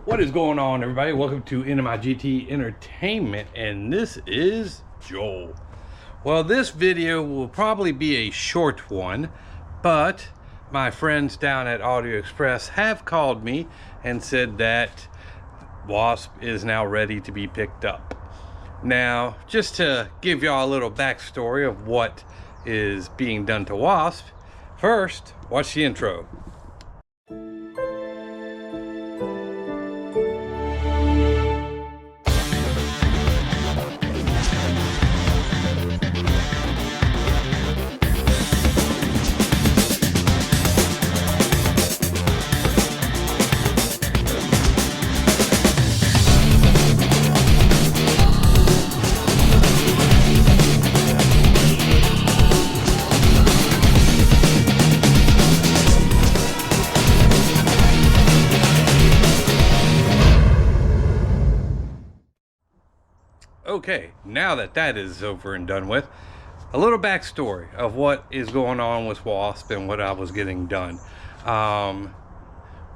What is going on, everybody? Welcome to NMIGT Entertainment, and this is Joel. Well, this video will probably be a short one, but my friends down at Audio Express have called me and said that Wasp is now ready to be picked up. Now, just to give y'all a little backstory of what is being done to Wasp, first, watch the intro. Okay, now that that is over and done with, a little backstory of what is going on with Wasp and what I was getting done.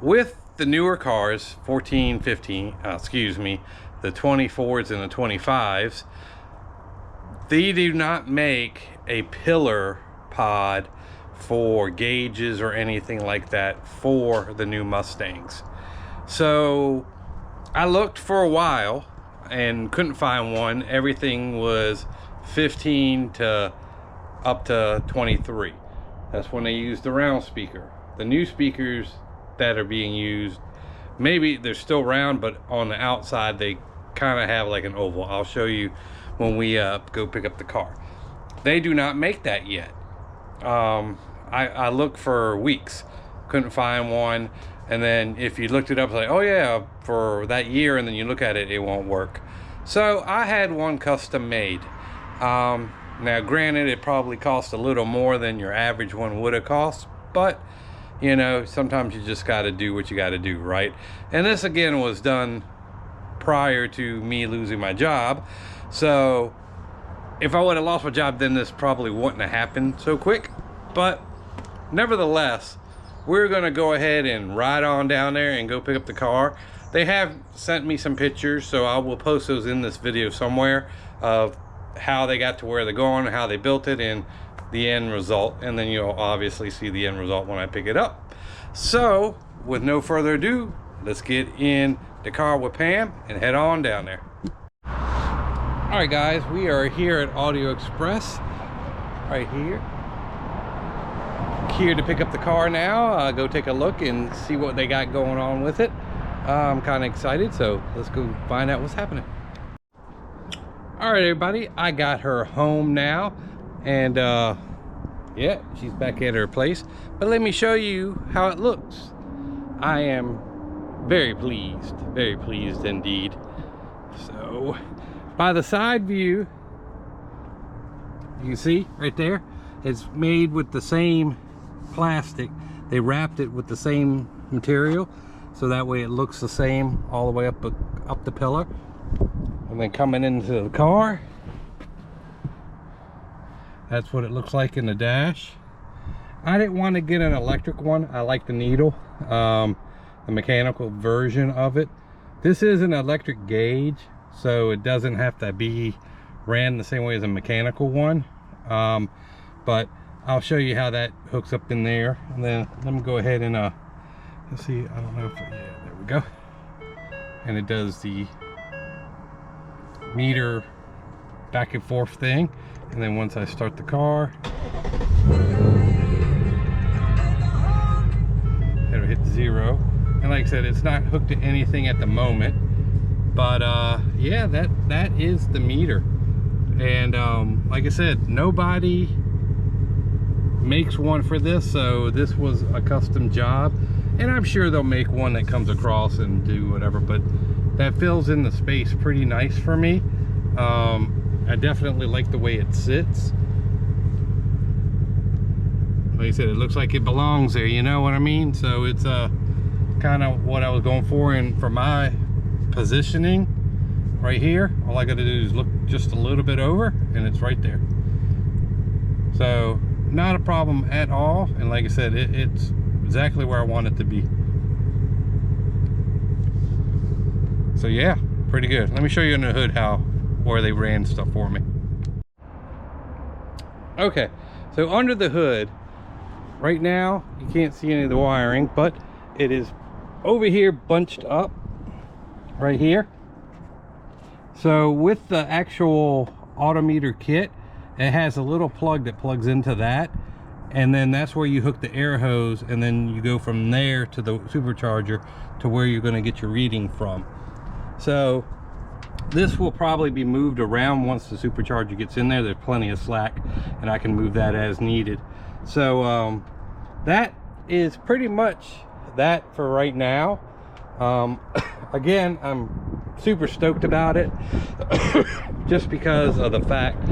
With the newer cars, 14, 15, excuse me, the 24s and the 25s, they do not make a pillar pod for gauges or anything like that for the new Mustangs. So I looked for a while and couldn't find one. Everything was 15 to up to 23. That's when they used the round speaker. The new speakers that are being used, maybe they're still round, but on the outside they kind of have like an oval. I'll show you when we go pick up the car. They do not make that yet. I looked for weeks, couldn't find one. And then if you looked it up, it's like, oh yeah, for that year, and then you look at it, it won't work. So I had one custom made. Now granted, it probably cost a little more than your average one would have cost, but you know, sometimes you just got to do what you got to do, right? And this again was done prior to me losing my job. So if I would have lost my job, then this probably wouldn't have happened so quick. But nevertheless, we're gonna go ahead and ride on down there and go pick up the car. They have sent me some pictures, so I will post those in this video somewhere of how they got to where they're going, how they built it, and the end result. And then you'll obviously see the end result when I pick it up. So with no further ado, let's get in the car with Pam and head on down there. All right guys, we are here at Audio Express right here to pick up the car now. Go take a look and see what they got going on with it. I'm kind of excited, so let's go find out what's happening. All right everybody, I got her home now, and yeah, she's back at her place, but let me show you how it looks. I am very pleased indeed. So by the side view, you can see right there, it's made with the same plastic. They wrapped it with the same material, so that way it looks the same all the way up the pillar. And then coming into the car, that's what it looks like in the dash. I didn't want to get an electric one. I like the needle, the mechanical version of it. This is an electric gauge, so it doesn't have to be ran the same way as a mechanical one. But I'll show you how that hooks up in there, and then let me go ahead and let's see, I don't know if, yeah, there we go. And it does the meter back and forth thing, and then once I start the car, it'll hit 0. And like I said, it's not hooked to anything at the moment, but yeah, that is the meter. And like I said, nobody makes one for this, so this was a custom job, and I'm sure they'll make one that comes across and do whatever, but that fills in the space pretty nice for me. I definitely like the way it sits. Like I said, it looks like it belongs there, you know what I mean? So it's kind of what I was going for, and for my positioning right here, all I got to do is look just a little bit over and it's right there. So not a problem at all, and like I said, it's exactly where I want it to be. So yeah, pretty good. Let me show you in the hood where they ran stuff for me. Okay, so under the hood right now you can't see any of the wiring, but it is over here bunched up right here. So with the actual autometer kit, it has a little plug that plugs into that, and then that's where you hook the air hose, and then you go from there to the supercharger to where you're going to get your reading from. So this will probably be moved around once the supercharger gets in there. There's plenty of slack and I can move that as needed. So that is pretty much that for right now. Again, I'm super stoked about it just because of the fact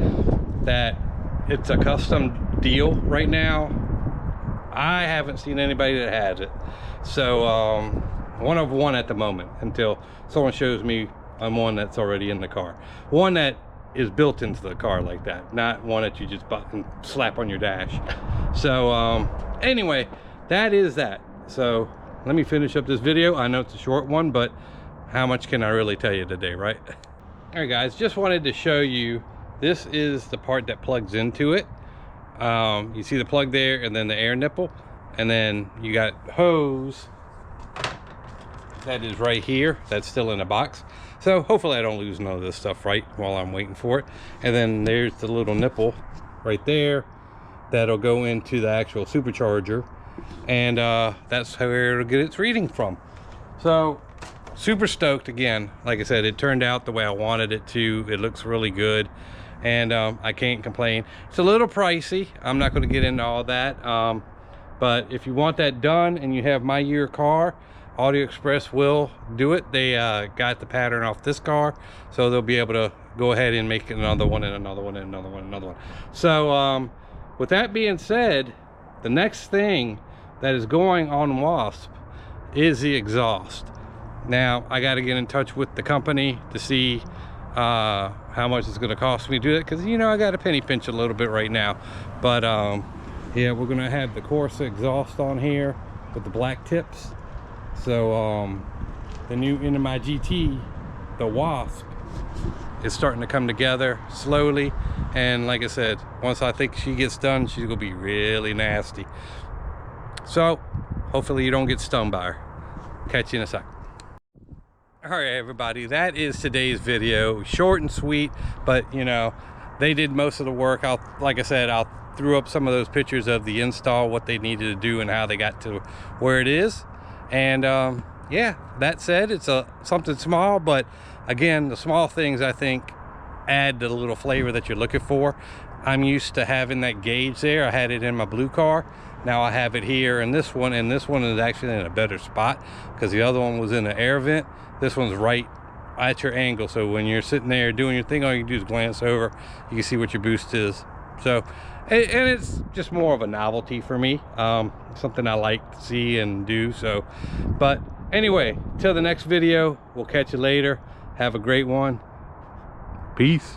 that it's a custom deal right now. I haven't seen anybody that has it, so one of one at the moment, until someone shows me on one that's already in the car, one that is built into the car like that, not one that you just button slap on your dash. So anyway, that is that. So let me finish up this video. I know it's a short one, but how much can I really tell you today, right? All right guys, just wanted to show you, this is the part that plugs into it. You see the plug there, and then the air nipple, and then you got hose that is right here, that's still in a box. So hopefully I don't lose none of this stuff right while I'm waiting for it. And then there's the little nipple right there that'll go into the actual supercharger, and that's where it'll get its reading from. So super stoked. Again, like I said, it turned out the way I wanted it to. It looks really good, and I can't complain. It's a little pricey, I'm not going to get into all that, but if you want that done and you have my year car, Audio Express will do it. They got the pattern off this car, so they'll be able to go ahead and make another one and another one and another one and another one. So with that being said, the next thing that is going on Wasp is the exhaust. Now I got to get in touch with the company to see how much it's going to cost me to do that, because you know I got a penny pinch a little bit right now. But yeah, we're going to have the Corsa exhaust on here with the black tips. So the new NMI GT, the Wasp, is starting to come together slowly, and like I said, once I think she gets done, she's gonna be really nasty. So hopefully you don't get stung by her. Catch you in a sec. All right everybody, that is today's video. Short and sweet, but you know, they did most of the work. Like I said, I'll threw up some of those pictures of the install, what they needed to do and how they got to where it is. And yeah, that said, it's something small, but again, the small things I think add the little flavor that you're looking for. I'm used to having that gauge there. I had it in my blue car, now I have it here in this one, and this one is actually in a better spot because the other one was in the air vent. This one's right at your angle, so when you're sitting there doing your thing, all you can do is glance over, you can see what your boost is. So, and it's just more of a novelty for me, something I like to see and do. So, but anyway, till the next video, we'll catch you later. Have a great one. Peace.